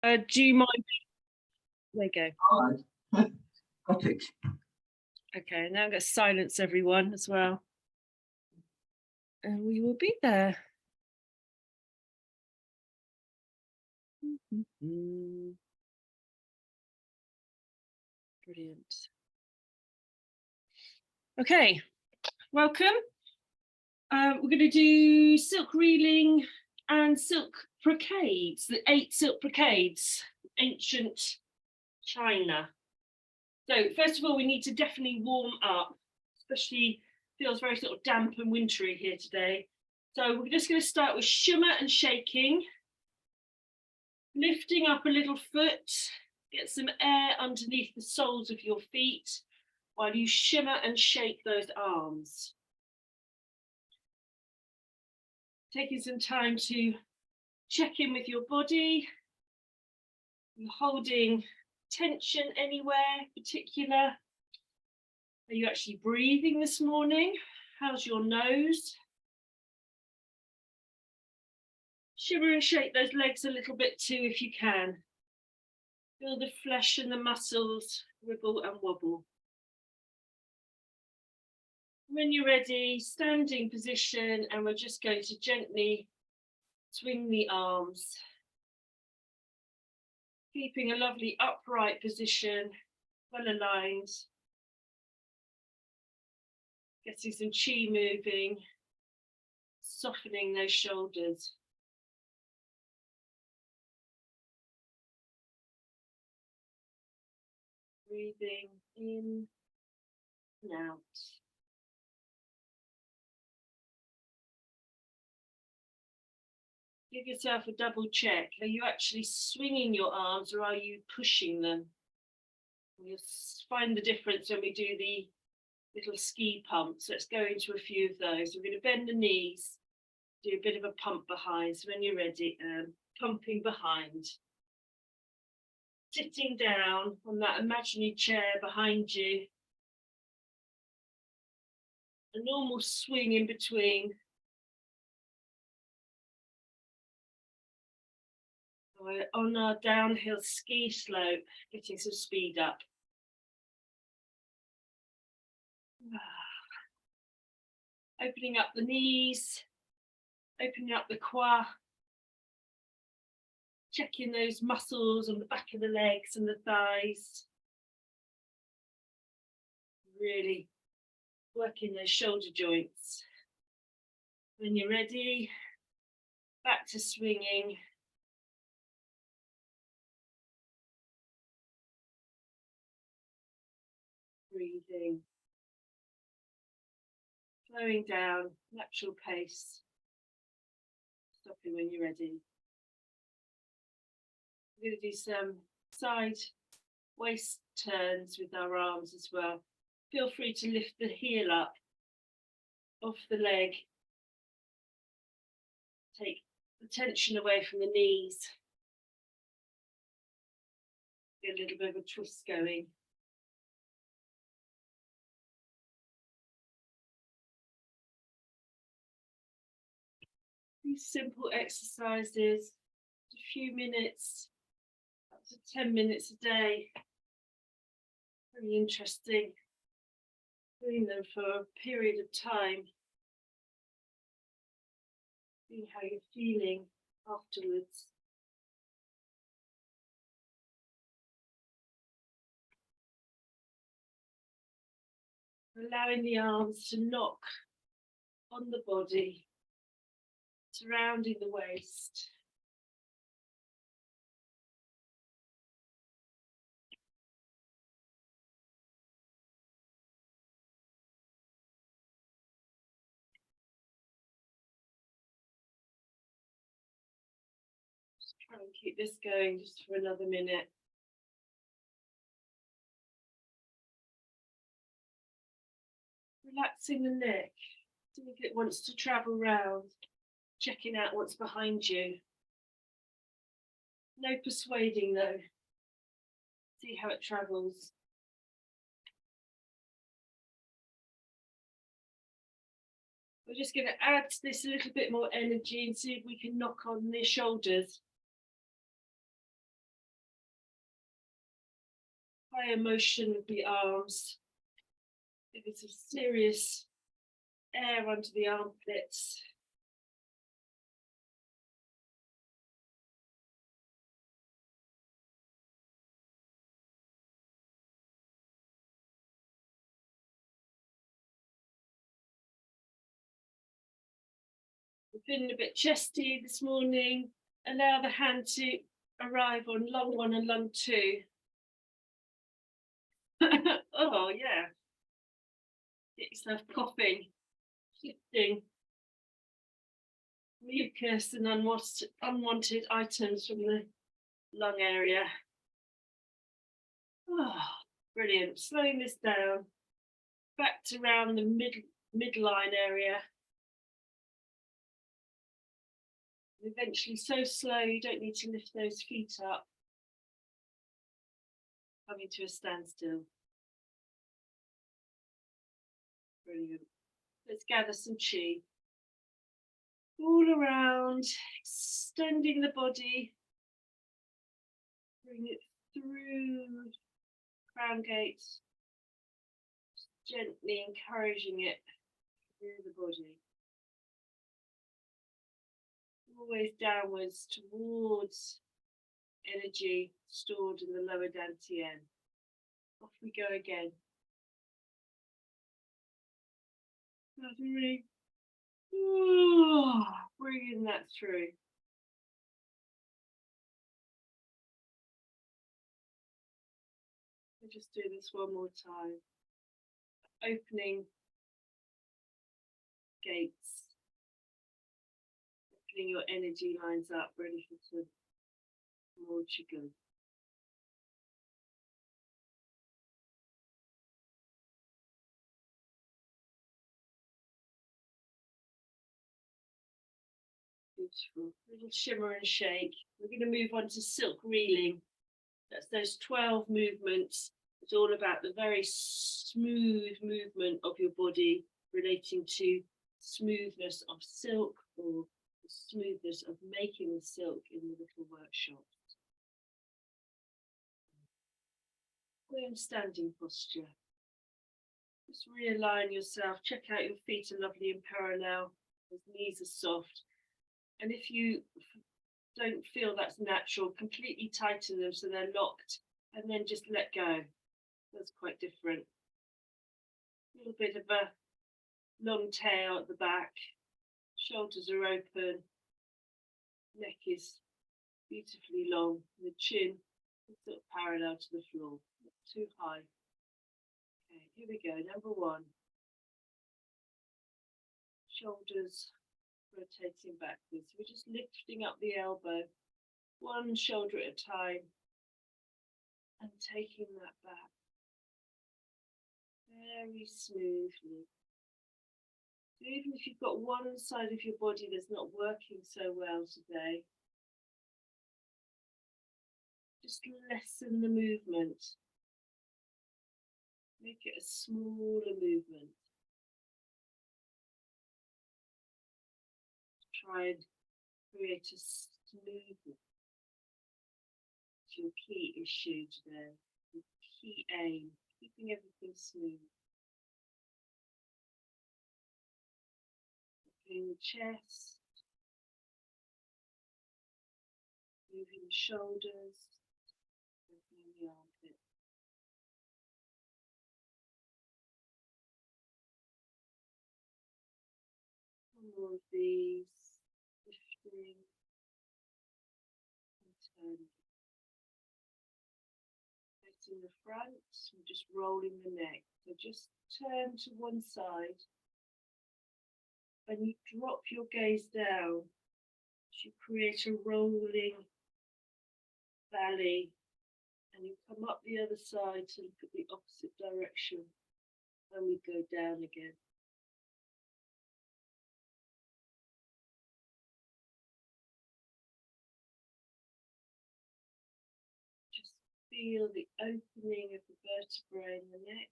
Do you mind? There you go. All right. Got it. Okay, now I'm going to silence everyone as well. And we will be there. Brilliant. Okay, welcome. We're going to do silk reeling and silk brocades, the 8 silk brocades, ancient China. So first of all, we need to definitely warm up, especially feels very sort of damp and wintry here today. So we're just going to start with shimmer and shaking, lifting up a little foot, get some air underneath the soles of your feet while you shimmer and shake those arms. Taking some time to check in with your body. You're holding tension anywhere particular? Are you actually breathing this morning? How's your nose? Shimmer and shake those legs a little bit too if you can. Feel the flesh and the muscles wriggle and wobble. When you're ready, standing position, and we're just going to gently swing the arms. Keeping a lovely upright position, well aligned. Getting some chi moving, softening those shoulders. Breathing in and out. Give yourself a double check. Are you actually swinging your arms or are you pushing them? You'll find the difference when we do the little ski pumps. Let's go into a few of those. We're going to bend the knees, do a bit of a pump behind. So when you're ready, pumping behind. Sitting down on that imaginary chair behind you. A normal swing in between. We're on our downhill ski slope, getting some speed up. Opening up the knees, opening up the quad, checking those muscles on the back of the legs and the thighs. Really working those shoulder joints. When you're ready, back to swinging. Breathing. Slowing down, natural pace. Stopping when you're ready. We're going to do some side waist turns with our arms as well. Feel free to lift the heel up off the leg. Take the tension away from the knees. Get a little bit of a twist going. These simple exercises, a few minutes, up to 10 minutes a day. Very interesting. Doing them for a period of time. See how you're feeling afterwards. Allowing the arms to knock on the body, surrounding the waist. Just try and keep this going just for another minute. Relaxing the neck. See if it wants to travel round. Checking out what's behind you. No persuading though. See how it travels. We're just going to add this a little bit more energy and see if we can knock on the shoulders. higher motion of the arms. Give it some serious air under the armpits. We're feeling a bit chesty this morning. Allow the hand to arrive on lung 1 and lung 2. Oh, yeah. Get yourself coughing, shifting mucus and unwanted items from the lung area. Oh, brilliant. Slowing this down, back to around the midline area. Eventually so slow you don't need to lift those feet up. Coming to a standstill. Brilliant. Let's gather some chi. All around, extending the body. Bring it through crown gates. Gently encouraging it through the body. Always downwards towards energy stored in the lower dantian. Off we go again. Gathering. Bringing that through. We'll just do this one more time. Opening gates. Opening your energy lines up, ready for some more Qigong. Beautiful. Little shimmer and shake. We're going to move on to silk reeling. That's those 12 movements. It's all about the very smooth movement of your body relating to smoothness of silk or the smoothness of making the silk in the little workshop. We're in standing posture. Just realign yourself. Check out your feet are lovely and parallel. Those knees are soft. And if you don't feel that's natural, completely tighten them so they're locked and then just let go. That's quite different. A little bit of a long tail at the back. Shoulders are open. Neck is beautifully long. The chin is sort of parallel to the floor, not too high. Okay, here we go. Number 1. Shoulders rotating backwards. We're just lifting up the elbow, one shoulder at a time, and taking that back very smoothly. So even if you've got one side of your body that's not working so well today, just lessen the movement. Make it a smaller movement. Try and create a smoothness. It's your key issue today, your key aim, keeping everything smooth. Opening the chest, moving the shoulders, opening the armpit. More of these, lifting and turning. Facing the front, and just rolling the neck. So just turn to one side and you drop your gaze down. You create a rolling valley and you come up the other side to look at the opposite direction and we go down again. Just feel the opening of the vertebrae in the neck.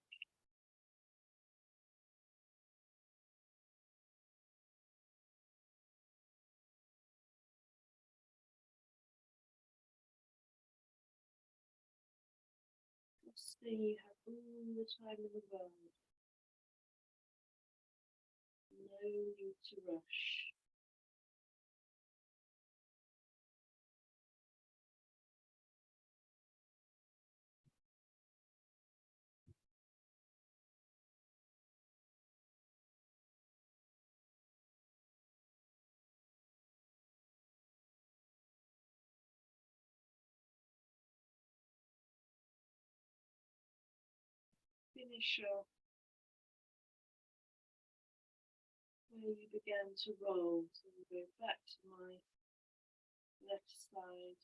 Best thing you have all the time in the world. No need to rush. Finish off where you began to roll. So we go back to my left side.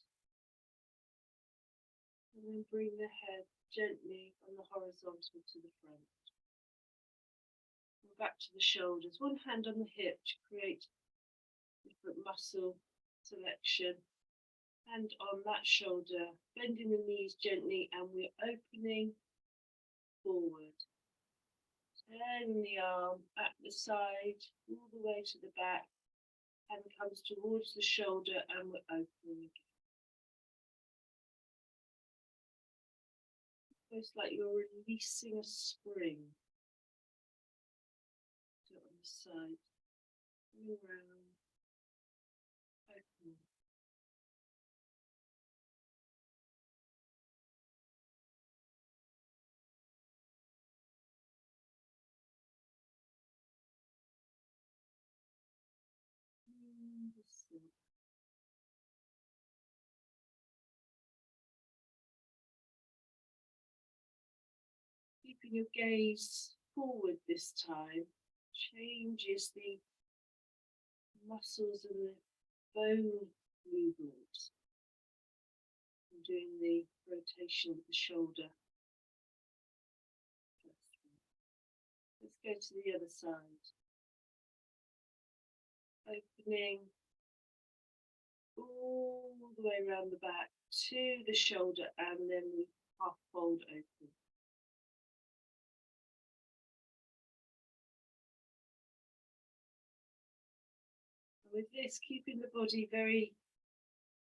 And then bring the head gently on the horizontal to the front. And back to the shoulders. One hand on the hip to create different muscle selection. Hand on that shoulder, bending the knees gently, and we're opening forward. Turning the arm at the side, all the way to the back, and comes towards the shoulder, and we're opening again. Almost like you're releasing a spring. Do it on the side, all around, open. Keeping your gaze forward this time changes the muscles and the bone movements. I'm doing the rotation of the shoulder. Let's go to the other side. Opening all the way around the back to the shoulder, and then we half fold open. And with this, keeping the body very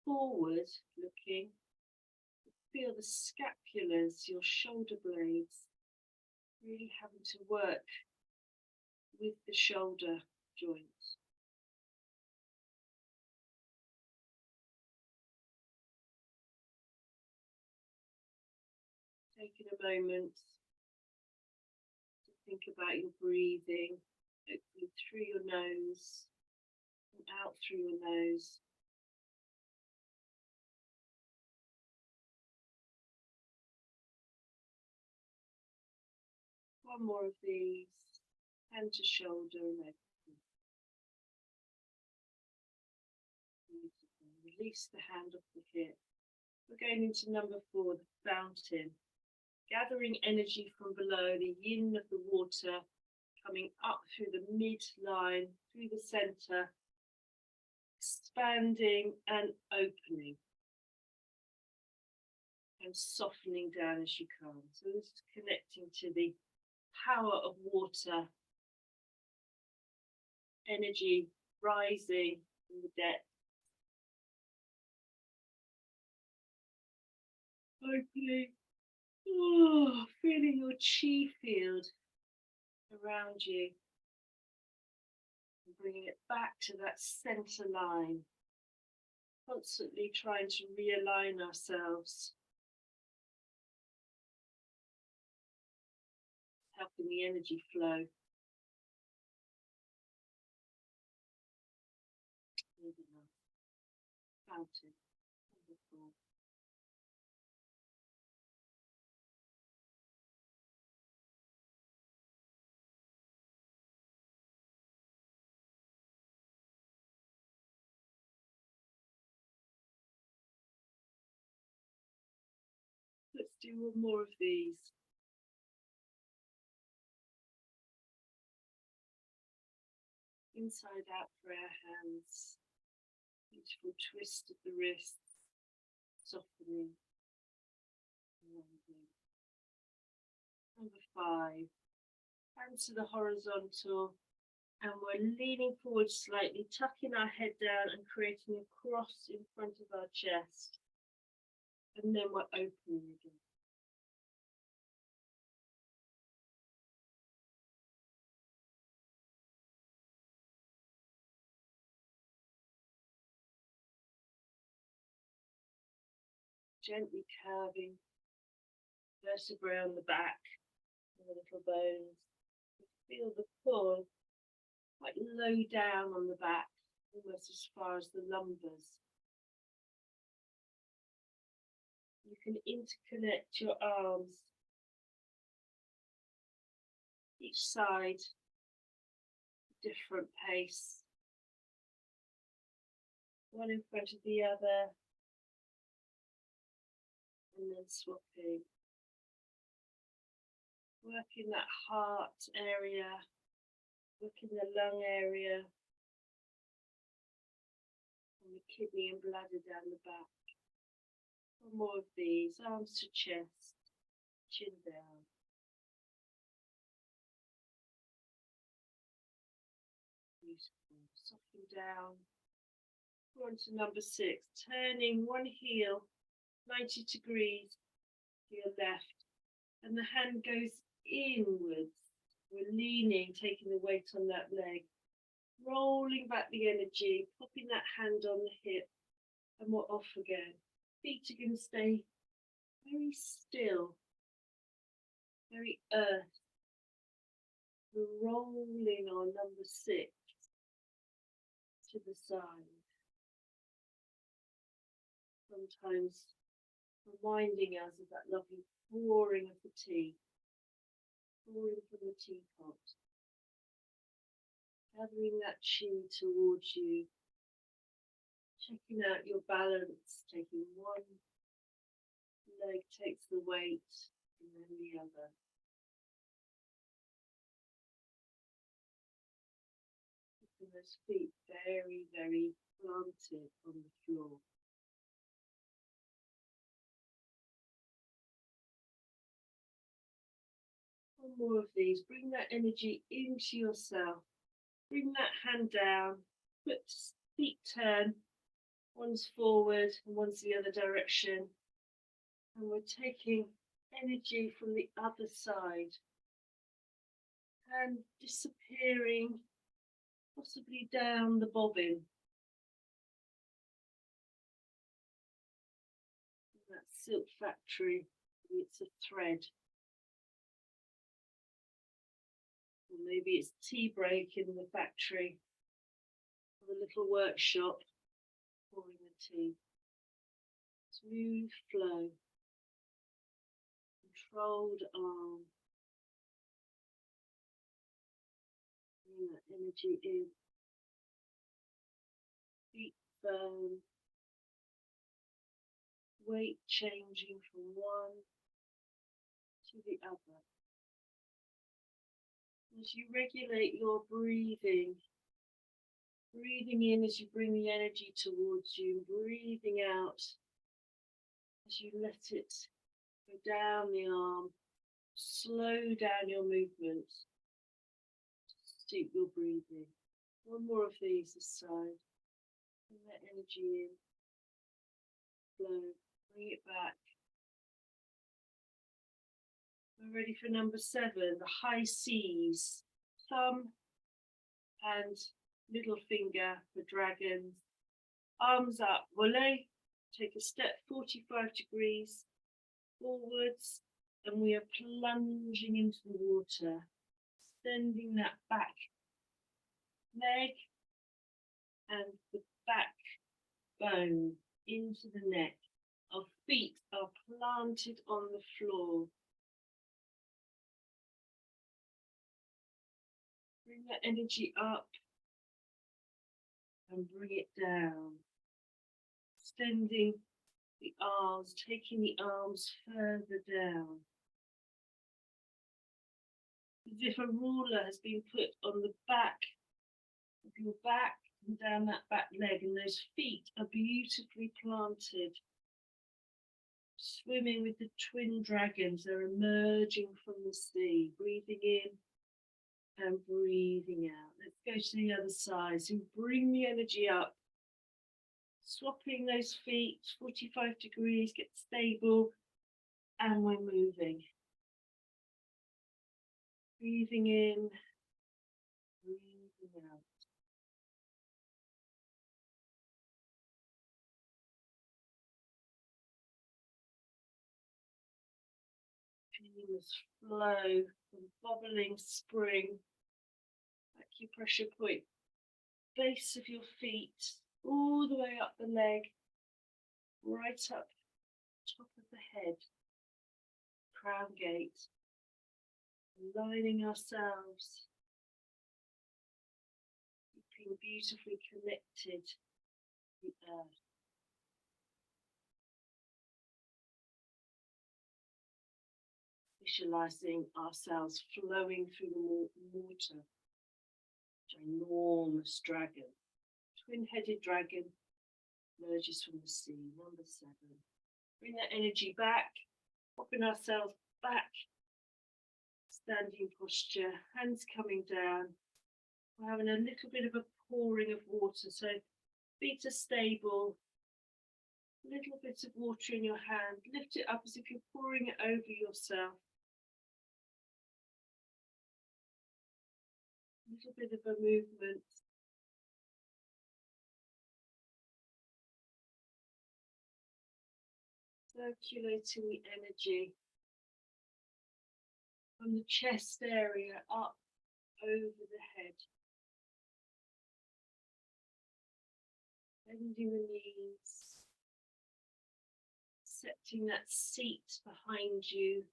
forward looking, feel the scapulars, your shoulder blades, really having to work with the shoulder joints. Taking a moment to think about your breathing, hopefully through your nose and out through your nose. One more of these, hand to shoulder and open. Beautiful. Release the hand off the hip. We're going into number 4, the fountain. Gathering energy from below, the yin of the water coming up through the midline, through the center, expanding and opening and softening down as you come. So this is connecting to the power of water, energy rising in the depth, opening, feeling your chi field around you and bringing it back to that center line, constantly trying to realign ourselves, helping the energy flow. Fountain. Wonderful. Let's do one more of these. Inside out for our hands. Beautiful twist of the wrists, softening. Number 5. Hands to the horizontal, and we're leaning forward slightly, tucking our head down and creating a cross in front of our chest. And then we're opening again. Gently curving vertebrae on the back, and the little bones. Feel the pull quite low down on the back, almost as far as the lumbers. You can interconnect your arms, each side, different pace, one in front of the other, and then swapping. Working that heart area, working the lung area, and the kidney and bladder down the back. One more of these, arms to chest, chin down. Beautiful. Soften down. We're on to number 6, turning one heel 90 degrees to your left, and the hand goes inwards. We're leaning, taking the weight on that leg, rolling back the energy, popping that hand on the hip, and we're off again. Feet are going to stay very still, very earth. We're rolling on number 6 to the side. Sometimes reminding us of that lovely pouring of the tea, pouring from the teapot, gathering that chi towards you, checking out your balance, taking one leg takes the weight and then the other. Keeping those feet very, very planted on the floor. One more of these. Bring that energy into yourself. Bring that hand down. Feet turn. One's forward and one's the other direction. And we're taking energy from the other side. And disappearing, possibly down the bobbin. That silk factory, it's a thread. Or maybe it's tea break in the factory, or the little workshop, pouring the tea. Smooth flow, controlled arm. Bring that energy in. Feet firm. Weight changing from one to the other. As you regulate your breathing, breathing in as you bring the energy towards you, breathing out as you let it go down the arm, slow down your movement, steep your breathing. One more of these this side. Bring that energy in, flow, bring it back. We're ready for number 7, the high C's. Thumb and middle finger for dragons. Arms up, volley. Take a step 45 degrees forwards, and we are plunging into the water, extending that back leg and the back bone into the neck. Our feet are planted on the floor. Bring that energy up and bring it down. Extending the arms, taking the arms further down. As if a ruler has been put on the back of your back and down that back leg, and those feet are beautifully planted. Swimming with the twin dragons, they're emerging from the sea, breathing in and breathing out. Let's go to the other side. So bring the energy up, swapping those feet 45 degrees, get stable, and we're moving. Breathing in, breathing out. continuous flow from bubbling spring, acupressure point, base of your feet, all the way up the leg, right up top of the head, crown gate, aligning ourselves, keeping beautifully connected to the earth. Visualizing ourselves flowing through the water, ginormous dragon, twin-headed dragon, emerges from the sea, number 7. Bring that energy back, popping ourselves back, standing posture, hands coming down. We're having a little bit of a pouring of water, so feet are stable, a little bit of water in your hand, lift it up as if you're pouring it over yourself. A little bit of a movement. Circulating the energy from the chest area up over the head. Bending the knees. Accepting that seat behind you.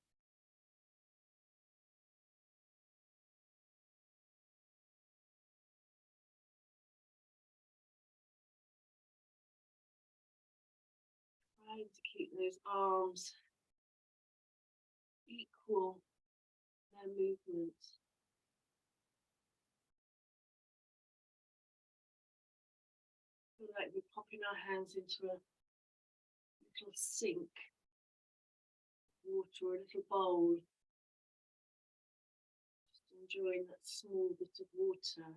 Trying to keep those arms equal their movement. Feel like we're popping our hands into a little sink, water, or a little bowl. Just enjoying that small bit of water.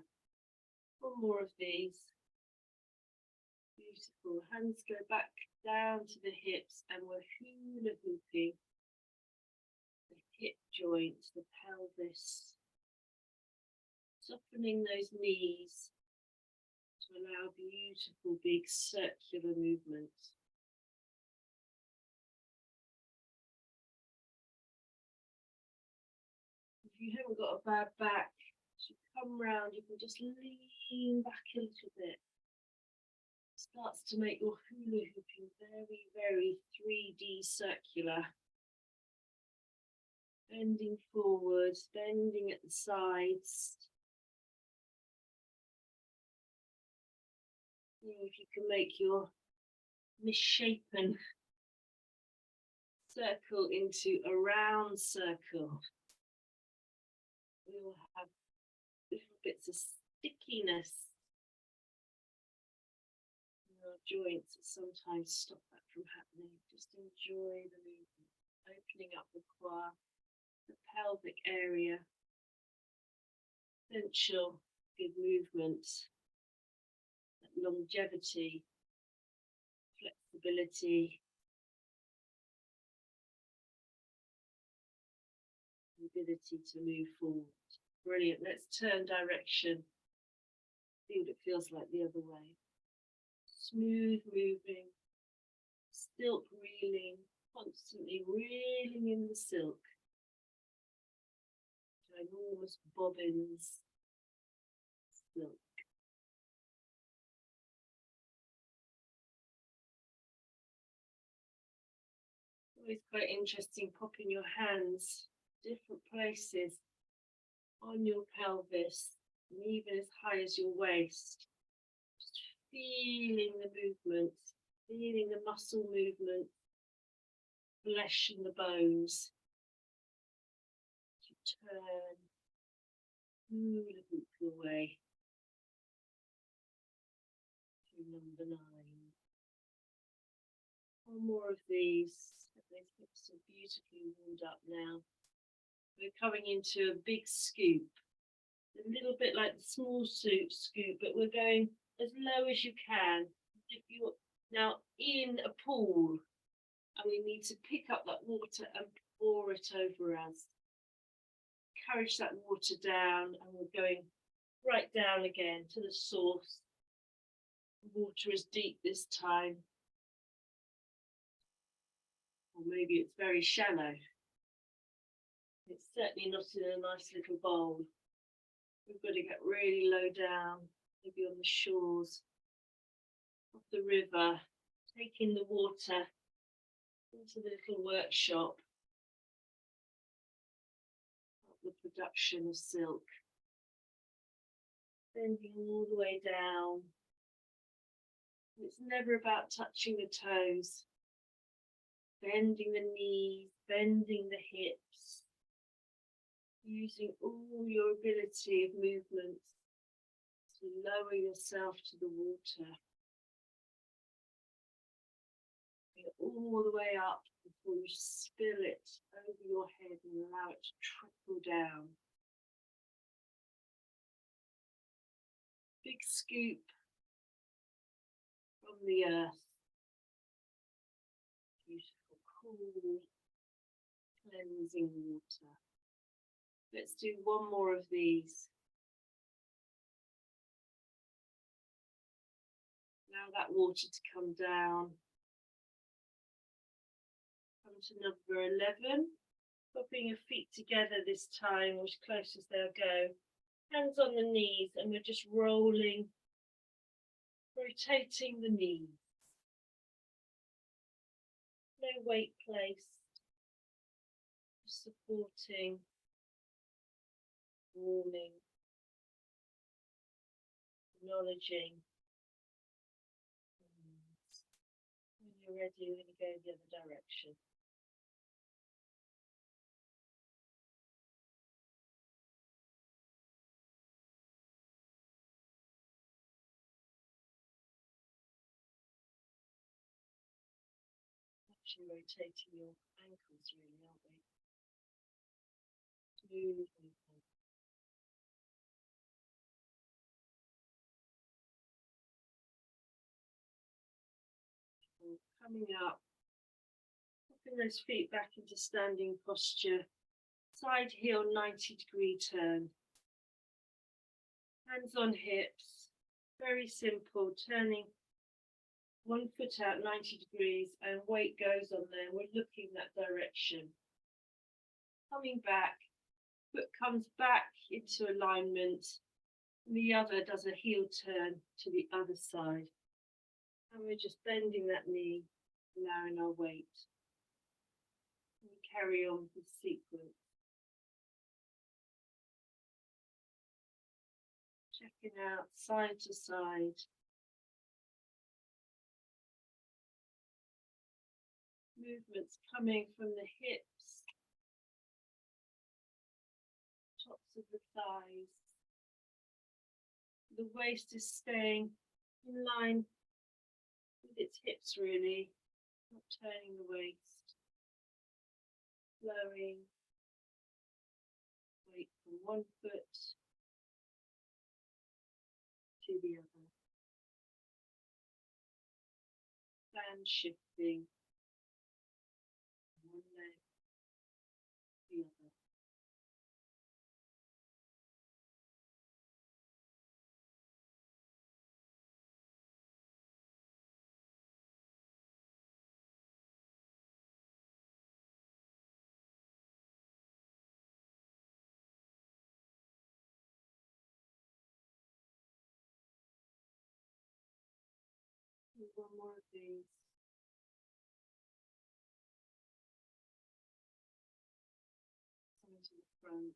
One more of these. Beautiful. Hands go back down to the hips and we're hula hooping the hip joints, the pelvis, softening those knees to allow beautiful big circular movements. If you haven't got a bad back, as you come round, you can just lean back a little bit. Starts to make your hula hooping very, very 3D circular. Bending forwards, bending at the sides. If you can make your misshapen circle into a round circle. We will have little bits of stickiness in our joints that sometimes stop that from happening. Just enjoy the movement, opening up the core, the pelvic area, essential good movement, longevity, flexibility, ability to move forward. Brilliant. Let's turn direction. See what it feels like the other way. Smooth moving, silk reeling, constantly reeling in the silk. Ginormous bobbins, silk. Always quite interesting popping your hands different places on your pelvis and even as high as your waist. Just feeling the movement, feeling the muscle movement, flesh and the bones. To turn, hula hoop your way to number 9. One more of these. Those hips are beautifully warmed up now. We're coming into a big scoop, a little bit like the small scoop, but we're going as low as you can. If you're now in a pool and we need to pick up that water and pour it over us, encourage that water down, and we're going right down again to the source. The water is deep this time, or maybe it's very shallow. It's certainly not in a nice little bowl. We've got to get really low down, maybe on the shores of the river, taking the water into the little workshop of the production of silk. Bending all the way down. It's never about touching the toes. Bending the knees, bending the hips. Using all your ability of movement to lower yourself to the water. Bring it all the way up before you spill it over your head and allow it to trickle down. Big scoop from the earth. Beautiful, cool, cleansing water. Let's do one more of these. Allow that water to come down. Come to number 11. Popping your feet together this time, as close as they'll go. Hands on the knees, and we're just rolling, rotating the knees. No weight placed. Just supporting. Warming, acknowledging. When you're ready, we're going to go the other direction. Actually rotating your ankles really, aren't we? Smooth movement. Coming up, popping those feet back into standing posture, side heel 90-degree turn, hands on hips, very simple, turning one foot out 90 degrees and weight goes on there, we're looking that direction. Coming back, foot comes back into alignment, and the other does a heel turn to the other side. And we're just bending that knee, allowing our weight. And we carry on with the sequence. Checking out side to side. Movements coming from the hips, tops of the thighs. The waist is staying in line with its hips really, not turning the waist. Flowing weight from one foot to the other. Hand shifting. One leg, the other. One more of these. Coming to the front,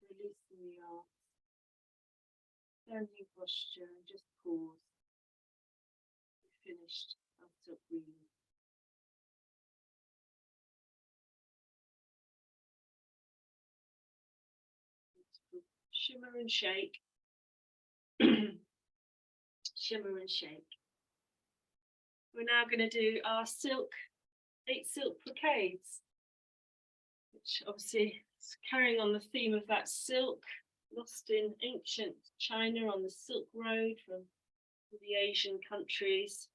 releasing the arms, standing posture, and just pause. We've finished our silk breathing. Shimmer and shake. Shimmer and shake. We're now going to do our 8 silk brocades, which obviously is carrying on the theme of that silk lost in ancient China on the Silk Road from the Asian countries.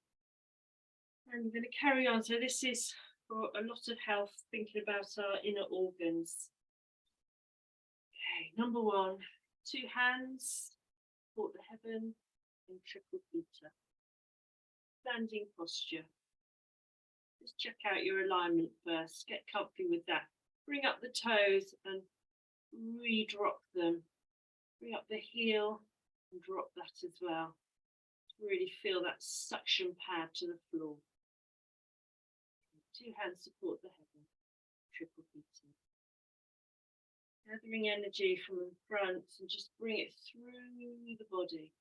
And we're going to carry on. So this is for a lot of health, thinking about our inner organs. Okay, number 1, 2 hands, support the heaven in triple theta. Standing posture. Just check out your alignment first. Get comfy with that. bring up the toes and re-drop them. Bring up the heel and drop that as well. Really feel that suction pad to the floor. 2 hands support the heaven. Triple beating. Gathering energy from the front and just bring it through the body.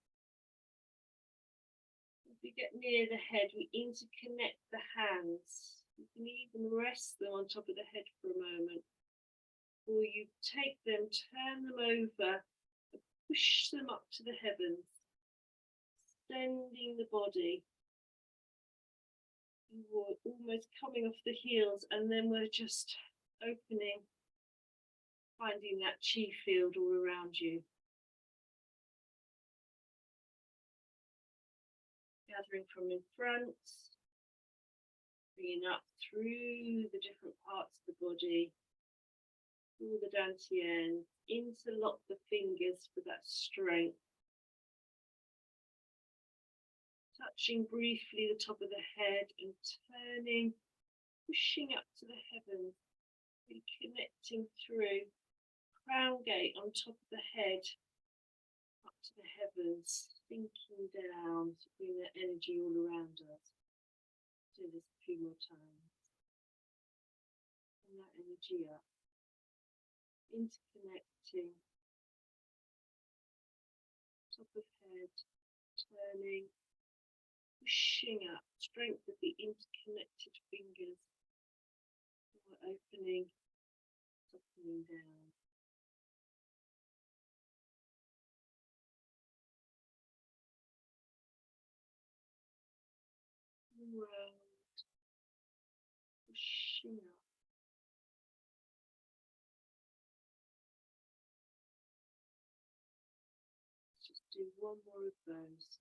If we get near the head, we interconnect the hands. You can even rest them on top of the head for a moment. Or you take them, turn them over, and push them up to the heavens, extending the body. You're almost coming off the heels, and then we're just opening, finding that chi field all around you. Gathering from in front, bringing up through the different parts of the body, all the dantian, interlock the fingers for that strength. Touching briefly the top of the head and turning, pushing up to the heavens, and connecting through. Crown gate on top of the head, up to the heavens, sinking down to bring that energy all around us. Do this a few more times. Bring that energy up, interconnecting, top of head, turning, pushing up, strength of the interconnected fingers. We're opening, softening down. Round, pushing up. Let's just do one more of those.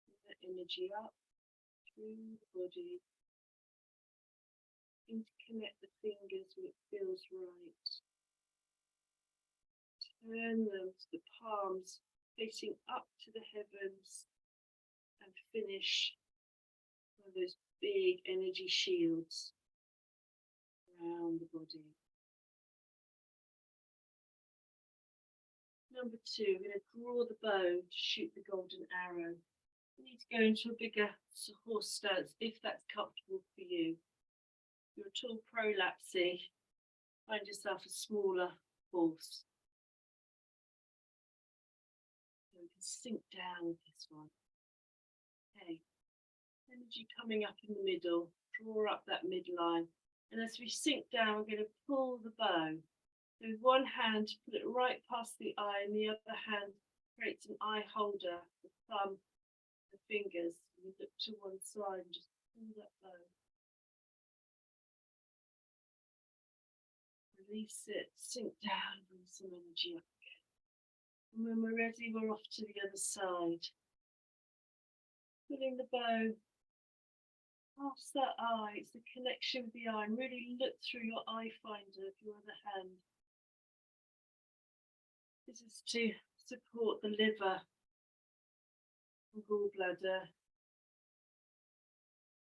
Bring that energy up through the body. Interconnect the fingers when it feels right. Turn them to the palms, facing up to the heavens, and finish with those big energy shields around the body. Number 2, we're going to draw the bow to shoot the golden arrow. You need to go into a bigger horse stance if that's comfortable for you. If you're a tall prolapsy, find yourself a smaller horse. So we can sink down with this one. Okay, energy coming up in the middle, draw up that midline. And as we sink down, we're going to pull the bow. So with one hand, put it right past the eye, and the other hand creates an eye holder, the thumb, the fingers. You look to one side and just pull that bow. Release it, sink down, bring some energy up again. And when we're ready, we're off to the other side. Pulling the bow past that eye, it's the connection with the eye, and really look through your eye finder of your other hand. This is to support the liver and gallbladder.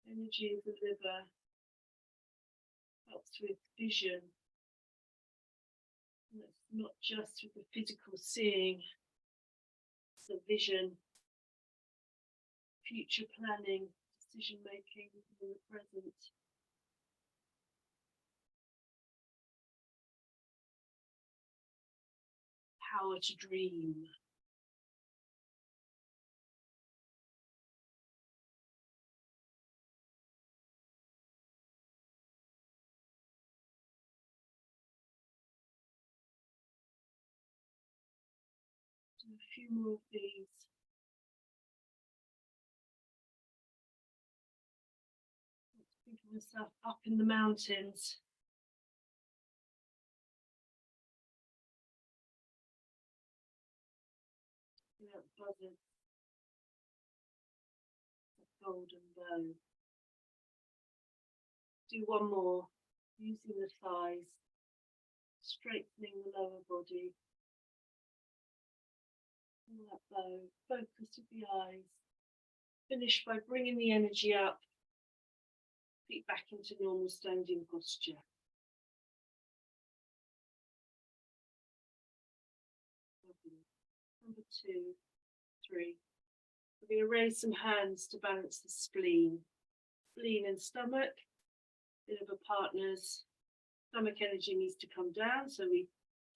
Energy of the liver helps with vision. And it's not just with the physical seeing, it's the vision, future planning, decision making in the present. Power to dream. Do a few more of these. Think of myself up in the mountains. Buzzard, a golden bow. Do one more, using the thighs, straightening the lower body. Pull that bow, focus with the eyes. Finish by bringing the energy up, feet back into normal standing posture. 2, 3. We're going to raise some hands to balance the spleen. Spleen and stomach. Bit of a partner's stomach energy needs to come down, so we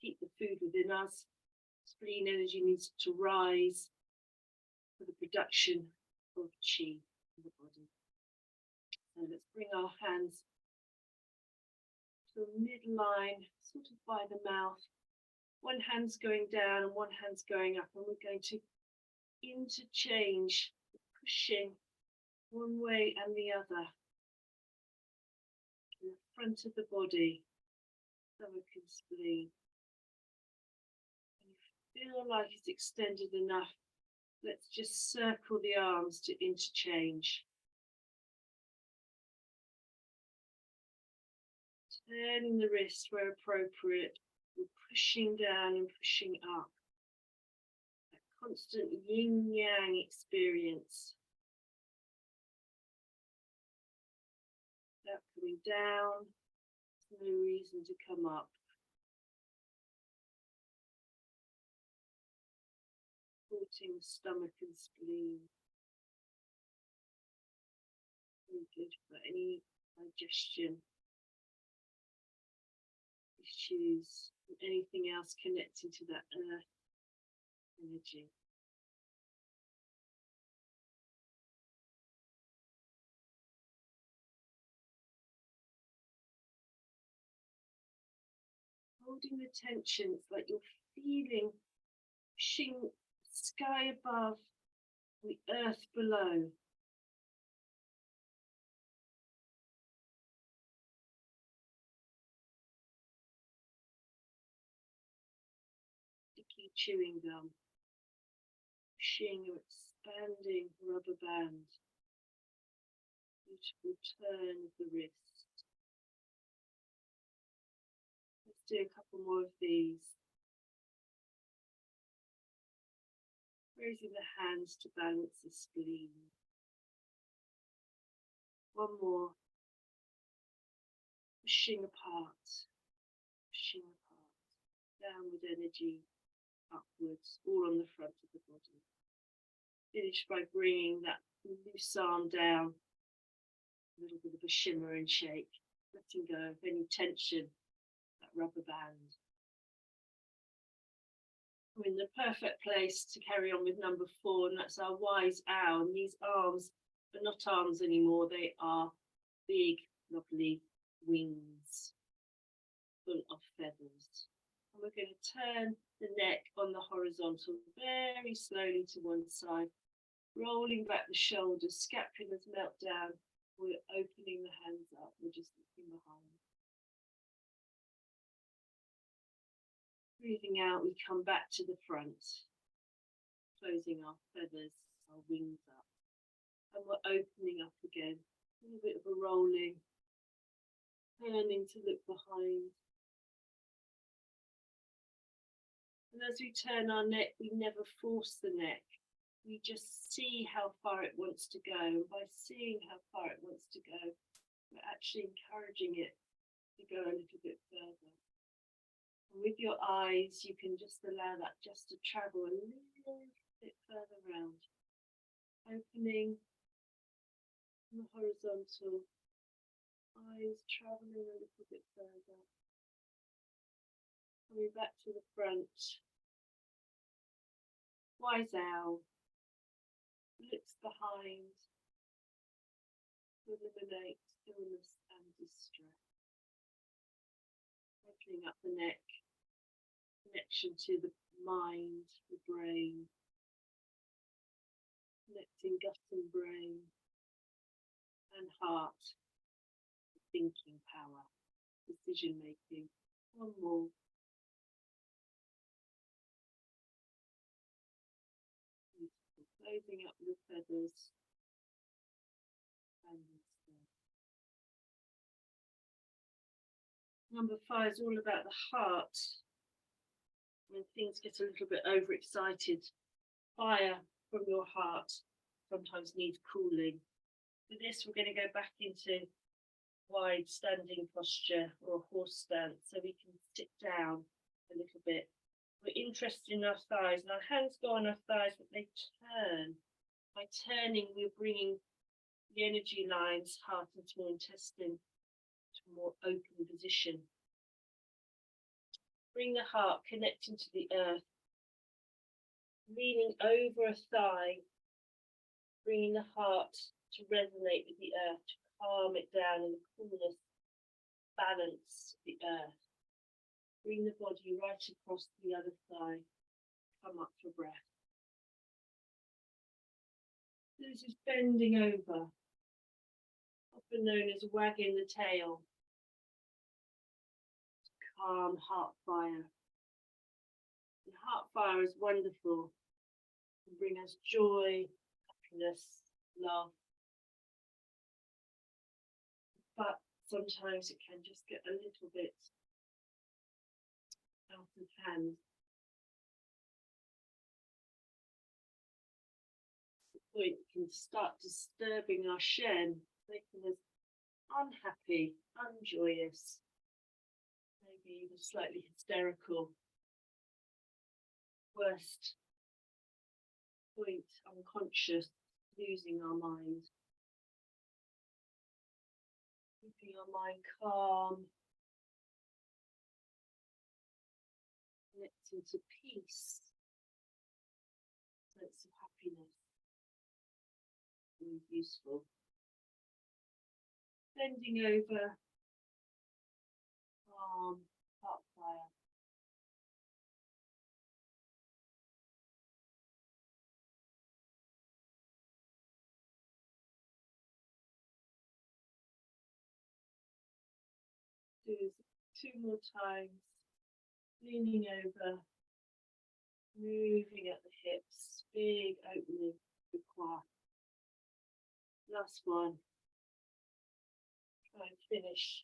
keep the food within us. Spleen energy needs to rise for the production of qi in the body. So let's bring our hands to a midline, sort of by the mouth. One hand's going down and one hand's going up, and we're going to interchange, pushing one way and the other. In the front of the body, stomach and spleen. And if you feel like it's extended enough, let's just circle the arms to interchange. Turning the wrist where appropriate, we're pushing down and pushing up. That constant yin-yang experience. Without coming down, there's no reason to come up. Supporting the stomach and spleen. Very good for any digestion issues, and anything else connecting to that earth energy. Holding the tension, it's like you're feeling pushing the sky above, the earth below. Sticky chewing gum, pushing or expanding rubber band. Beautiful turn of the wrist. Let's do a couple more of these. Raising the hands to balance the spleen. One more. Pushing apart. Pushing apart. Downward energy, upwards, all on the front of the body. Finish by bringing that loose arm down. A little bit of a shimmer and shake. Letting go of any tension, that rubber band. We're in the perfect place to carry on with number 4, and that's our wise owl. And these arms are not arms anymore, they are big, lovely wings full of feathers. And we're going to turn the neck on the horizontal very slowly to one side, rolling back the shoulders, scapulas melt down. We're opening the hands up, we're just looking behind. Breathing out, we come back to the front, closing our feathers, our wings up. And we're opening up again, a little bit of a rolling, turning to look behind. And as we turn our neck, we never force the neck. We just see how far it wants to go. And by seeing how far it wants to go, we're actually encouraging it to go a little bit further. And with your eyes, you can just allow that just to travel a little bit further round. Opening the horizontal, eyes traveling a little bit further. Coming back to the front. Wise owl. Looks behind. To eliminate stillness and distress. Opening up the neck. Connection to the mind, the brain. Connecting gut and brain. And heart. Thinking power. Decision making. One more. Closing up the feathers. And number 5 is all about the heart. When things get a little bit overexcited, fire from your heart sometimes needs cooling. For this, we're going to go back into wide standing posture or horse stance, so we can sit down a little bit We're interested in our thighs, and our hands go on our thighs, but they turn. By turning, we're bringing the energy lines, heart and small intestine, to a more open position. Bring the heart connecting to the earth, leaning over a thigh, bringing the heart to resonate with the earth, to calm it down in the coolness, balance of the earth. Bring the body right across the other thigh. Come up for breath. This is bending over, often known as wagging the tail. Calm heart fire. And heart fire is wonderful. It can bring us joy, happiness, love. But sometimes it can just get a little bit out of hand. The point can start disturbing our Shen, making us unhappy, unjoyous, maybe even slightly hysterical. Worst point, unconscious, losing our mind. Keeping our mind calm, connecting to peace, sense of happiness, really useful. Bending over, calm, heart fire. Do this 2 more times, leaning over, moving at the hips, big opening, the quad. Last one. Try and finish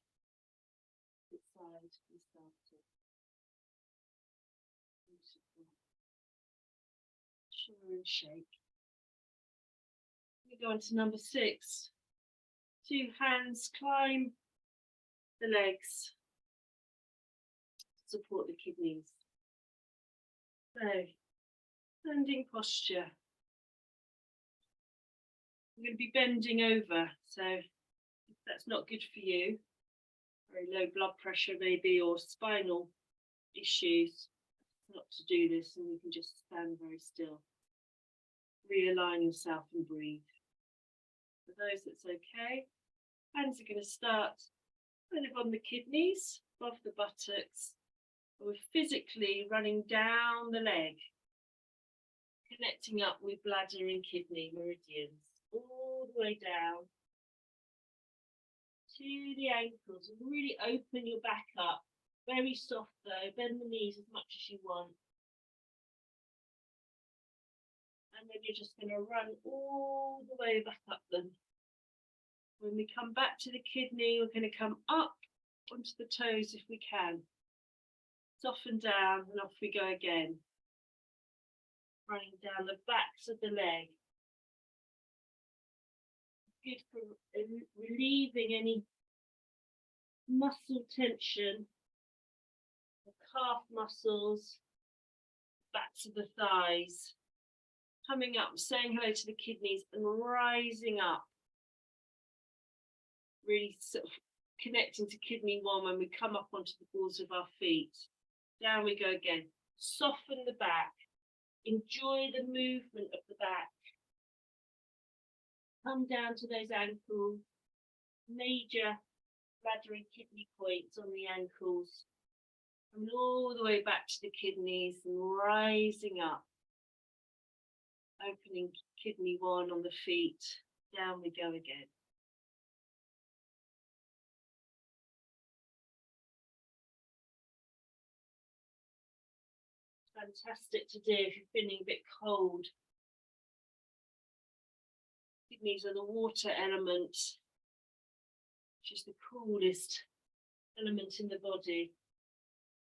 the side we started. Beautiful. Shimmer and shake. We go on to number 6. 2 hands climb the legs, support the kidneys. So, standing posture. We're going to be bending over, so if that's not good for you, very low blood pressure maybe, or spinal issues, not to do this, and you can just stand very still. Realign yourself and breathe. For those that's okay, hands are going to start kind of on the kidneys, above the buttocks. We're physically running down the leg, connecting up with bladder and kidney meridians, all the way down to the ankles. And really open your back up, very soft though, bend the knees as much as you want. And then you're just going to run all the way back up them. When we come back to the kidney, we're going to come up onto the toes if we can. Soften down and off we go again. Running down the backs of the leg. Good for relieving any muscle tension, the calf muscles, backs of the thighs. Coming up, saying hello to the kidneys and rising up. Really sort of connecting to kidney 1 when we come up onto the balls of our feet. Down we go again. Soften the back. Enjoy the movement of the back. Come down to those ankles. Major bladder and kidney points on the ankles. And all the way back to the kidneys and rising up. Opening kidney 1 on the feet. Down we go again. Fantastic to do if you're feeling a bit cold. Kidneys are the water element, which is the coolest element in the body.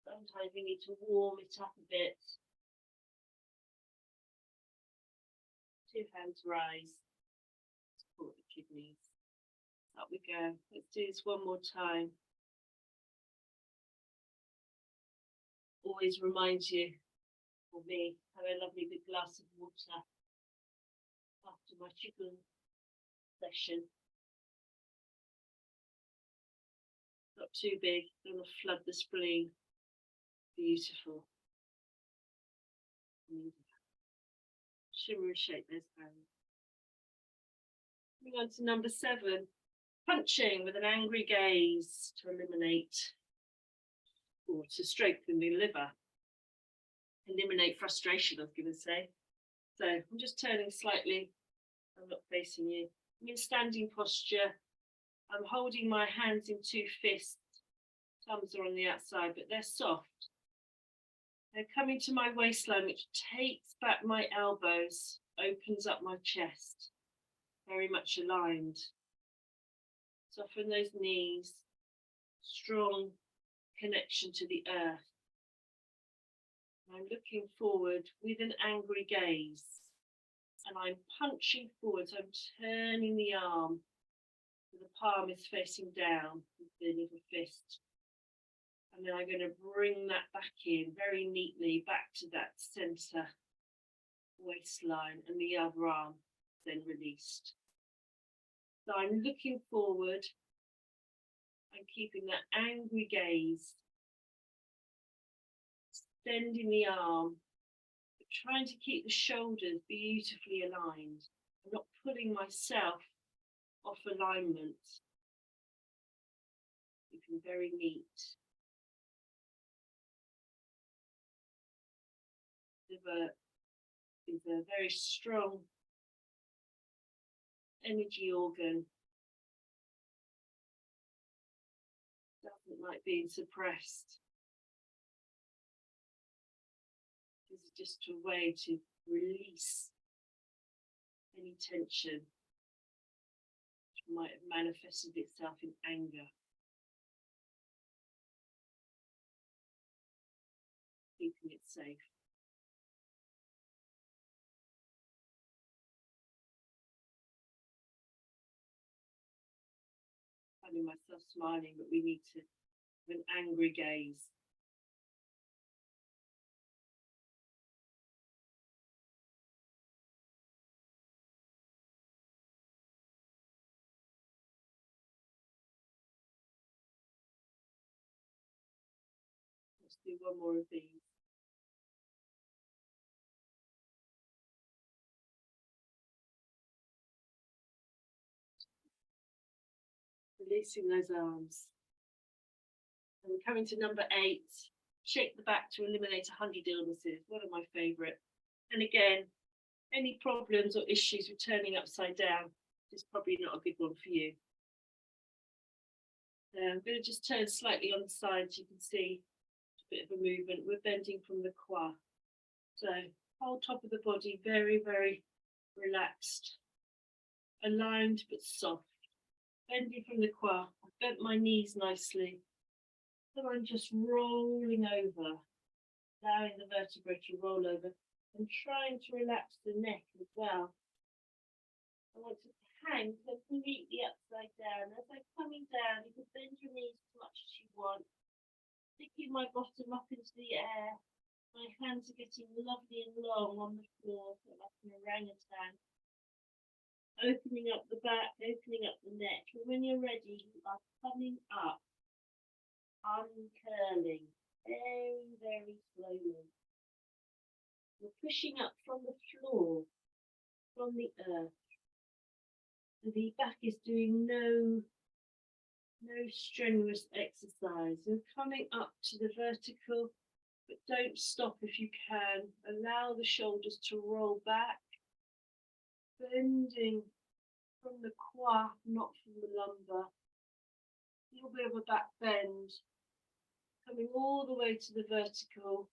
Sometimes we need to warm it up a bit. 2 hands rise. Support the kidneys. Up we go. Let's do this 1 more time. Always reminds you for me, have a lovely big glass of water after my Qigong session. Not too big, don't want to flood the spleen. Beautiful. Shimmer and shake those hands. Moving on to number 7, punching with an angry gaze to eliminate or to strengthen the liver. Eliminate frustration, I was going to say. So I'm just turning slightly. I'm not facing you. I'm in standing posture. I'm holding my hands in 2 fists. Thumbs are on the outside, but they're soft. They're coming to my waistline, which takes back my elbows, opens up my chest. Very much aligned. Soften those knees. Strong connection to the earth. I'm looking forward with an angry gaze. And I'm punching forward, so I'm turning the arm. So the palm is facing down with the little fist. And then I'm going to bring that back in very neatly, back to that centre waistline, and the other arm then released. So I'm looking forward. I'm keeping that angry gaze. Extending the arm, but trying to keep the shoulders beautifully aligned. I'm not pulling myself off alignment. Keeping very neat. Liver is a very strong energy organ. Doesn't like being suppressed. This is just a way to release any tension which might have manifested itself in anger. Keeping it safe. Finding myself smiling, but we need to have an angry gaze. Let's do one more of these. Releasing those arms. And we're coming to number 8. Shake the back to eliminate 100 illnesses. One of my favourite. And again, any problems or issues with turning upside down is probably not a good one for you. I'm going to just turn slightly on the side so you can see a bit of a movement. We're bending from the qua. So whole top of the body very, very relaxed. Aligned but soft. Bending from the qua. I've bent my knees nicely. So I'm just rolling over, allowing the vertebrae to roll over and trying to relax the neck as well. I want it to hang completely upside down. As I'm coming down, you can bend your knees as much as you want. Sticking my bottom up into the air. My hands are getting lovely and long on the floor, like an orangutan. Opening up the back, opening up the neck. And when you're ready, you are coming up, uncurling, very, very slowly. You're pushing up from the floor, from the earth. The back is doing no strenuous exercise. You're coming up to the vertical, but don't stop if you can. Allow the shoulders to roll back, bending from the qua, not from the lumbar. A little bit of a back bend, coming all the way to the vertical,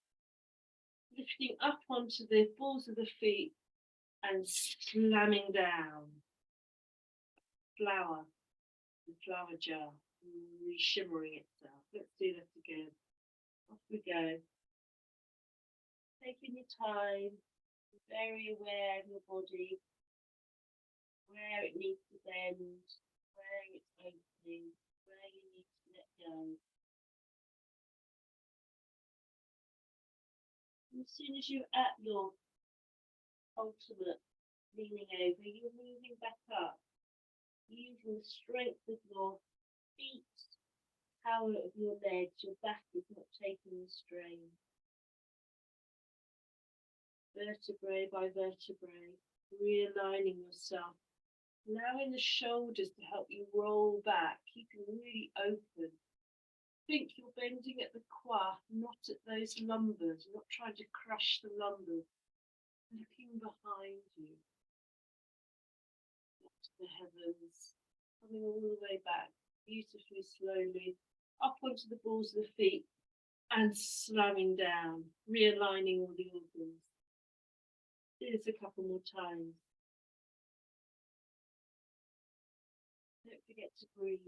lifting up onto the balls of the feet and slamming down. Flower, the flower jar, re-shimmering itself. Let's do this again. Off we go. Taking your time, very aware of your body, where it needs to bend, where it's opening, where you need to let go. as soon as you're at your ultimate leaning over, you're moving back up, using the strength of your feet, power of your legs. Your back is not taking the strain. Vertebrae by vertebrae, realigning yourself, allowing the shoulders to help you roll back, keeping really open. Think you're bending at the quad, not at those lumbers. You're not trying to crush the lumbers. Looking behind you, up to the heavens, coming all the way back, beautifully slowly, up onto the balls of the feet, and slamming down, realigning all the organs. Do this a couple more times. Don't forget to breathe.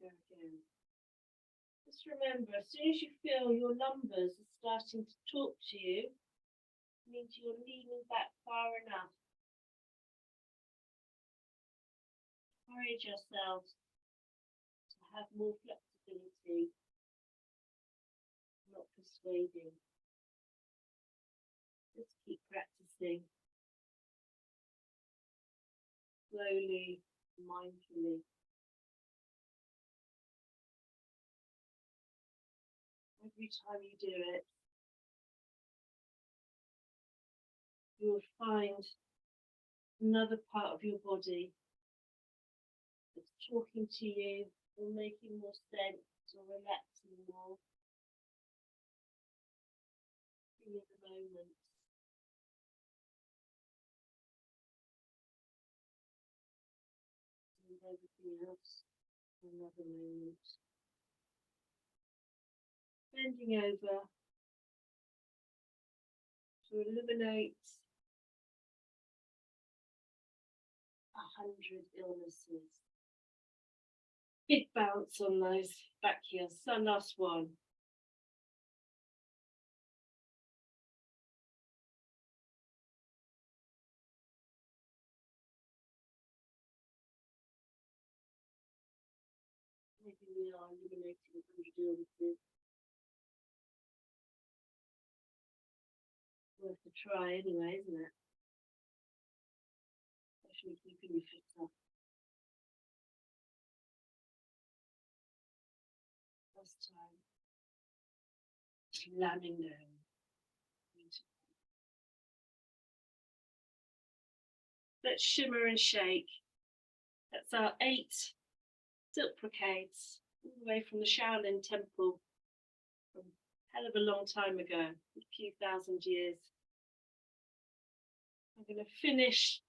Go again. Just remember, as soon as you feel your lumbers are starting to talk to you, it means you're leaning back far enough. Encourage yourselves to have more flexibility, not persuading. Just keep practicing. Slowly, mindfully. Every time you do it, you will find another part of your body that's talking to you or making more sense or relaxing more. Be in the moment. And everything else for another moment. Bending over to eliminate 100 illnesses. Big bounce on those back heels. So last one. Maybe we are eliminating 100 illnesses. Worth a try anyway, isn't it? Especially keeping your feet up. Last time. Slamming down. Let's shimmer and shake. That's our 8 silk brocades, all the way from the Shaolin Temple, from a hell of a long time ago, a few thousand years. I'm going to finish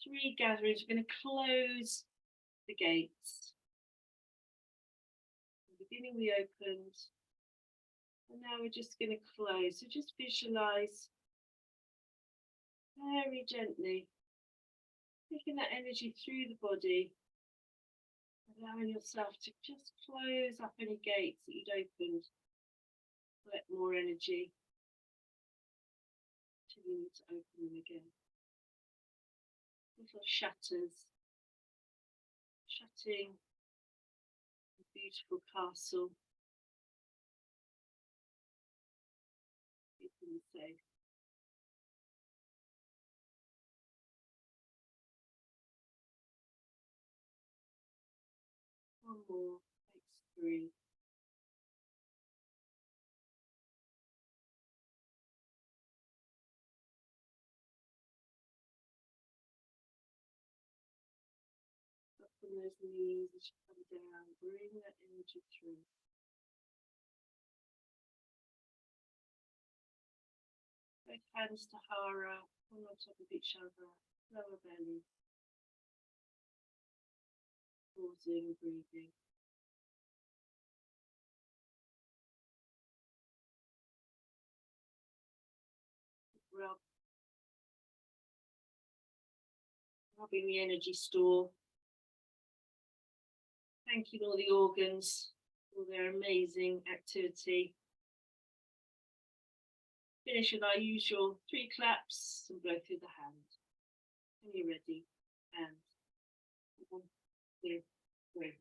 3 gatherings. We're going to close the gates. In the beginning we opened, and now we're just going to close. So just visualize very gently, taking that energy through the body, allowing yourself to just close up any gates that you'd opened. Collect more energy until you need to open them again. Little shutters, shutting a beautiful castle, keeping you safe. One more, takes 3. Up on those knees as you come down, bring that energy through. Both hands to Hara, one on top of each other, lower belly. Pausing, breathing. rubbing the energy store. Thanking all the organs for their amazing activity. Finish with our usual 3 claps and blow through the hand. When you're ready, and 1, 2, 3.